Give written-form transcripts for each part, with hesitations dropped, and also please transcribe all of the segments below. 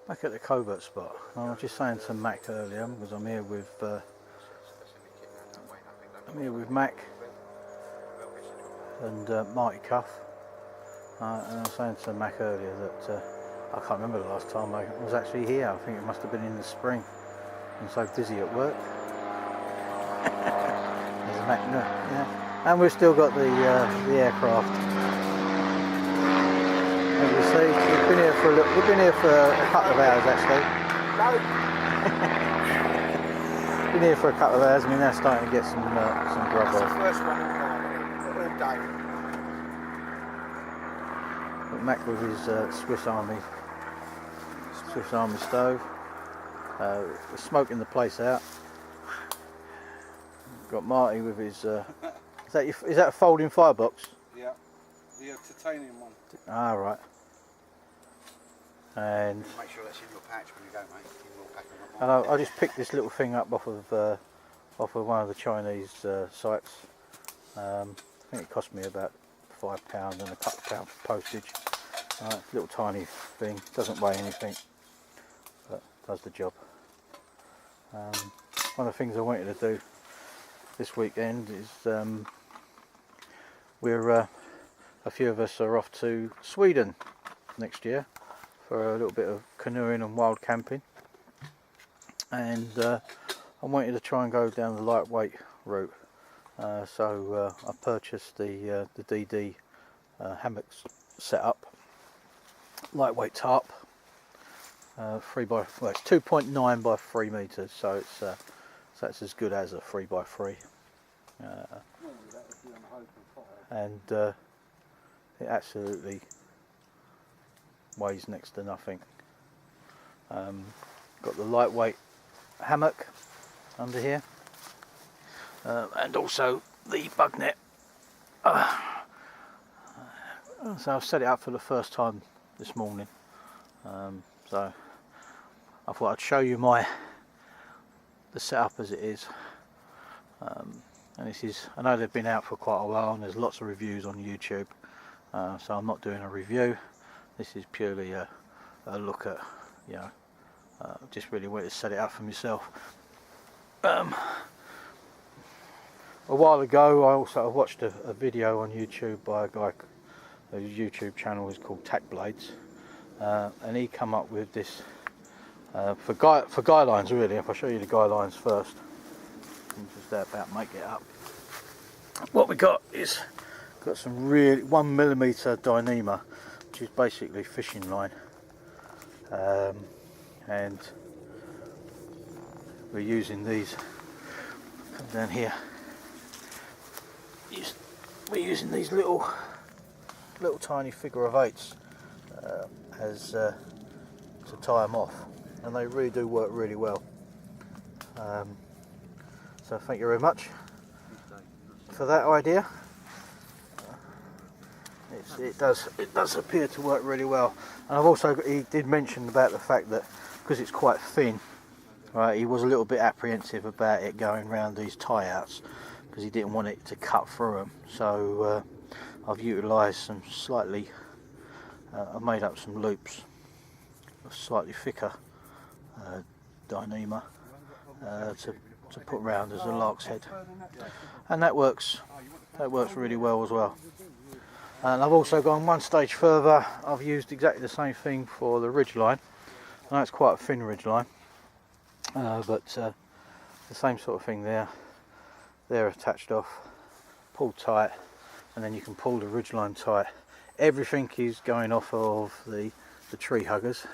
Back at the Covert spot. I was just saying to Mac earlier, because I'm here with Mac and Marty Cuff, and I was saying to Mac earlier that I can't remember the last time I was actually here. I think it must have been in the spring. I'm so busy at work. There's Mac, yeah, and we've still got the aircraft. As you see, we've been here for a couple of hours actually. Been here for a couple of hours, and we're now starting to get some grub on. First one all day. Got Mac with his Swiss Army stove. We're smoking the place out. Got Marty with his. Is that a folding firebox? Yeah, the titanium one. Ah, right. And make sure that's in your pouch when you go, mate. You will pack them up. and I just picked this little thing up off of one of the Chinese sites. I think it cost me about £5 and a couple of pounds for postage. Little tiny thing, doesn't weigh anything, but does the job. One of the things I wanted to do this weekend is a few of us are off to Sweden next year for a little bit of canoeing and wild camping, and I wanted to try and go down the lightweight route. So I purchased the DD hammocks setup, lightweight tarp, it's 2.9 by 3 meters, so that's as good as a 3x3, and it absolutely weighs next to nothing. Got the lightweight hammock under here, and also the bug net. So I've set it up for the first time this morning. So I thought I'd show you the setup as it is. And this is, I know they've been out for quite a while, and there's lots of reviews on YouTube. So I'm not doing a review. This is purely a look at, just really wanted to set it up for myself. A while ago I also watched a video on YouTube by a guy whose YouTube channel is called Tack Blades, and he come up with this for guy lines really. If I show you the guy lines first, I'm just about to make it up. What we got is some really 1mm Dyneema, which is basically fishing line, and we're using these. Come down here. We're using these little tiny figure of eights as to tie them off, and they really do work really well. So thank you very much for that idea. It does appear to work really well, and I've also he did mention about the fact that because it's quite thin, right, he was a little bit apprehensive about it going around these tie outs because he didn't want it to cut through them. So I've utilised some slightly, I've made up some loops of slightly thicker Dyneema to put round as a lark's head, and that works really well as well. And I've also gone one stage further. I've used exactly the same thing for the ridgeline. I know it's quite a thin ridgeline, but the same sort of thing there. They're attached off, pulled tight, and then you can pull the ridgeline tight. Everything is going off of the tree huggers,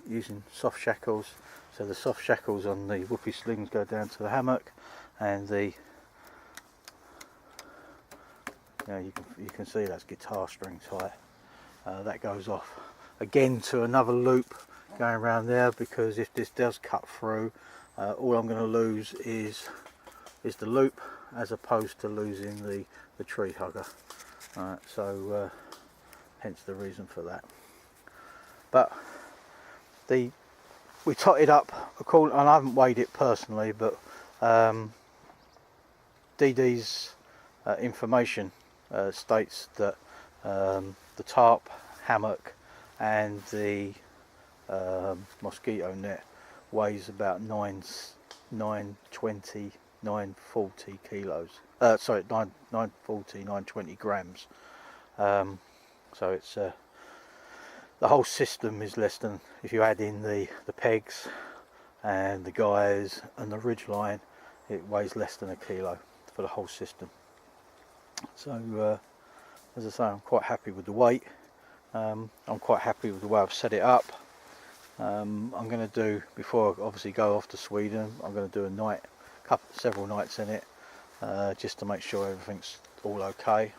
using soft shackles. So the soft shackles on the whoopee slings go down to the hammock, and you can see that's guitar string tight. That goes off again to another loop going around there, because if this does cut through, all I'm going to lose is the loop, as opposed to losing the tree hugger. So hence the reason for that. But we totted up, and I haven't weighed it personally, but DD's information states that the tarp, hammock and the mosquito net weighs about 920, 940 kilos. Sorry, 940, 920 grams. So it's the whole system is less than, if you add in the pegs and the guys and the ridge line, it weighs less than a kilo for the whole system. So as I say, I'm quite happy with the weight. I'm quite happy with the way I've set it up. I'm going to do, before I obviously go off to Sweden, I'm going to do a night, several nights in it, just to make sure everything's all okay.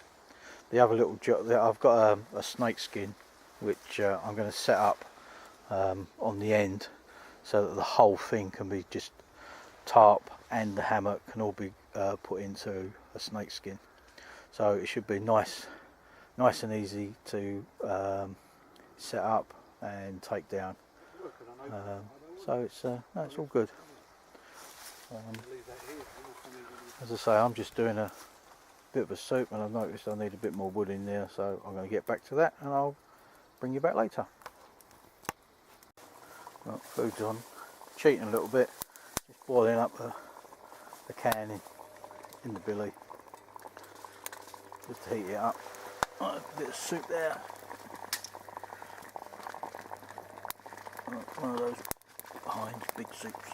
The other little job, I've got a snake skin which I'm going to set up on the end so that the whole thing can be just tarp and the hammock can all be put into a snake skin. So it should be nice and easy to set up and take down. So it's no, it's all good. As I say, I'm just doing a bit of a soup, and I've noticed I need a bit more wood in there, so I'm going to get back to that and I'll bring you back later. Well, food's on, cheating a little bit, just boiling up a can in the billy, just to heat it up. Right, a bit of soup there. Right, one of those Heinz big soups.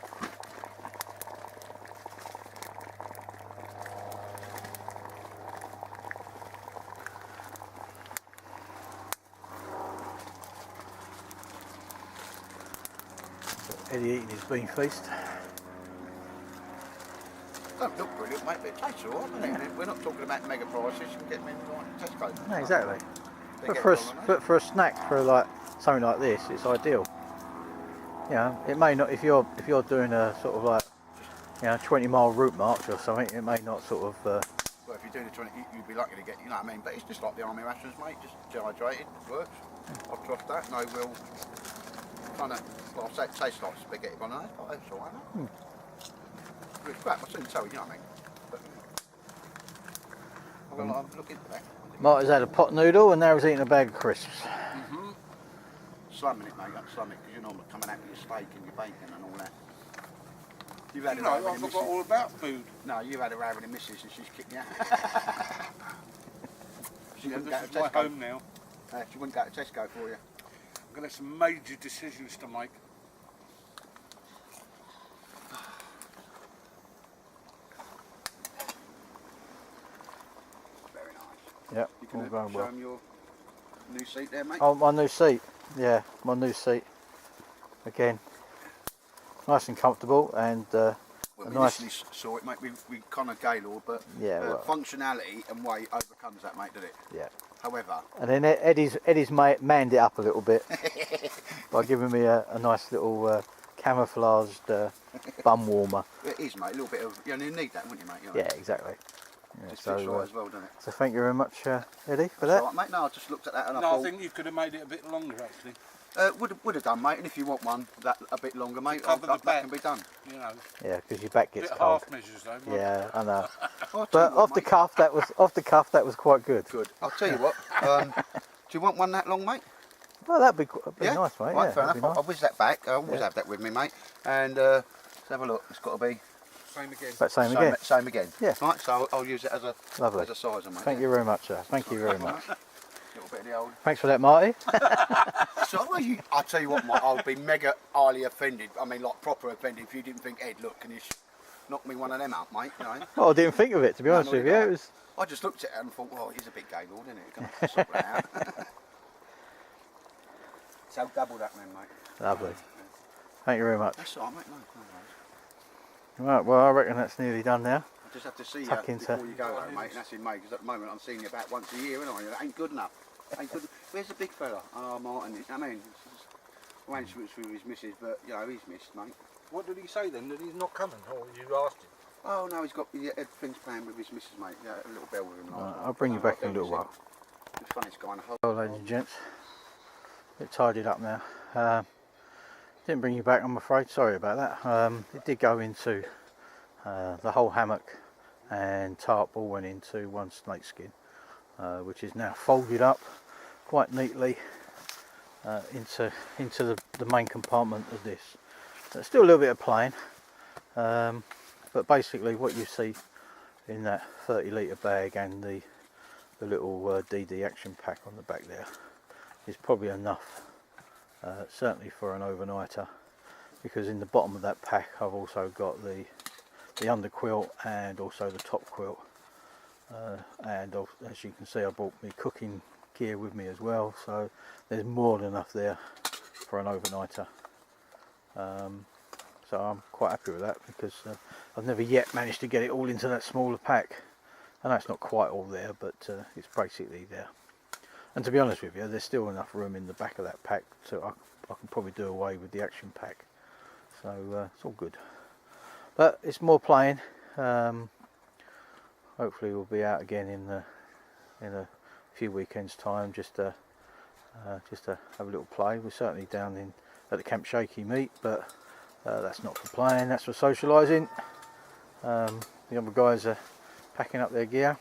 Eddie eating his bean feast. Don't look brilliant, mate, but it tastes all right, doesn't it? We're not talking about mega prices and getting them in like Tesco. No, exactly. They But get for, it on, don't for a snack, for like something like this, it's ideal. You know, it may not, if you're doing a sort of like, 20-mile route march or something, it may not sort of. well, if you're doing a 20, you'd be lucky to get, you know what I mean? But it's just like the army rations, mate. Just dehydrated, works. I've trust that. No real kind of, well, I'll say it tastes like spaghetti bolognese, but it's all right, mate. It's crap. I soon tell you, you know what I mean? But, I'm looking into that. Marty's had a pot noodle and now he's eating a bag of crisps. Slumming it, mate. Slumming it, because you're not coming out with your steak and your bacon and all that. You've had You know, I forgot all about food. No, you've had a row with the missus and she's kicked you out. She Yeah, wouldn't go this to is my Tesco. home now. She wouldn't go to Tesco for you. I'm going to have some major decisions to make. Very nice. Yep, You all can going show well. them your new seat there, mate. Oh, my new seat. Yeah, my new seat. Again, nice and comfortable, and Well, a we nice. initially saw it, mate. We kind of Gaylord, but Yeah, well. functionality and weight overcomes that, mate, doesn't it? Yeah. However, And then Eddie's manned it up a little bit by giving me a nice little camouflaged bum warmer. it is, mate. A little bit of, you need that, wouldn't you, mate? You know, Yeah, exactly. Yeah, Just fits right as well, doesn't it? so thank you very much, Eddie, for That's that. all right, mate. No, I just looked at that and I No, I thought, think you could have made it a bit longer, actually. would have done, mate. And if you want one that a bit longer, mate, cover the that back. can be done. You know, Yeah, because your back a gets bit cold. half measures though. Mike. Yeah, I know. I'll tell But you what, off the mate. cuff, that was quite good. Good. I'll tell you what. Do you want one that long, mate? Well, that'd be nice, mate. Right, Yeah, fair that'd enough. be nice. I'll whiz that back. I always Yeah. have that with me, mate. And let's have a look. It's got to be Same again. But same again. Same again. Yeah. Right. So I'll use it as a Lovely. sizer, mate. Thank you very much, sir. Thank you very much. Little bit of the old. Thanks for that, Marty. So I'll tell you what, mate. I'll be mega highly offended. I mean, like proper offended if you didn't think, Ed, look, can you knock me one of them out, mate? You know. Well, I didn't think of it, to be honest with you. It was. I just looked at it and thought, well, he's a big Gaylord, isn't it? Can I sort that out? So double that then, mate. Lovely. Thank you very much. That's all right, mate. No worries. Right, well, I reckon that's nearly done now. I just have to see you Tuck into- before you go, though, mate. And that's in May, because at the moment I'm seeing you about once a year, and that ain't good enough. Ain't good. Where's the big fella? Oh, Martin. I mean, arranged with his missus, but he's missed, mate. What did he say then? That he's not coming, or you asked him? Oh no, he's got everything's playing with his missus, mate. Yeah, a little bell with him. Right, I'll bring you back in a little while. The funniest guy in the whole. Well, ladies and gents, bit tidied up now. Didn't bring you back, I'm afraid. Sorry about that. It did go into the whole hammock and tarp all went into one snake skin, which is now folded up quite neatly into the main compartment of this. There's still a little bit of playing, but basically what you see in that 30 litre bag and the little DD action pack on the back there is probably enough, certainly for an overnighter, because in the bottom of that pack I've also got the under quilt and also the top quilt, and as you can see I brought my cooking gear with me as well, so there's more than enough there for an overnighter. So I'm quite happy with that, because I've never yet managed to get it all into that smaller pack. I know it's not quite all there, but it's basically there. And to be honest with you, there's still enough room in the back of that pack, so I can probably do away with the action pack. So it's all good. But it's more playing. Hopefully we'll be out again in a few weekends time, just to have a little play. We're certainly down at the Camp Shaky meet, but that's not for playing, that's for socialising. The other guys are packing up their gear.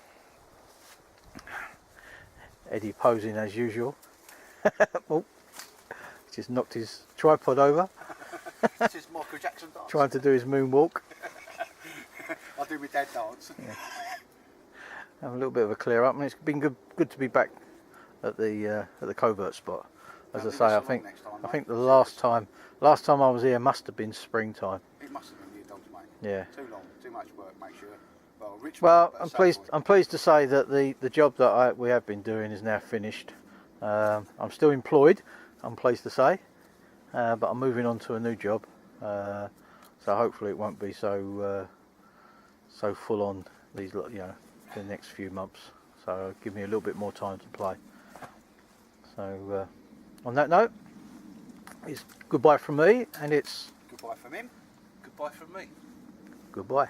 Eddie posing as usual. Oh, just knocked his tripod over. This is Michael Jackson dance. Trying to do his moonwalk. I do my dad dance. Yeah. Have a little bit of a clear up, and it's been good to be back at the Covert spot. As I say, I think the last time I was here must have been springtime. It must have been your dogs, mate. Yeah. Too long, too much work. Make sure. Well, I'm pleased to say that the job that we have been doing is now finished. I'm still employed, I'm pleased to say, but I'm moving on to a new job. So hopefully it won't be so full on these, the next few months. So give me a little bit more time to play. So on that note, it's goodbye from me, and it's goodbye from him. Goodbye from me. goodbye.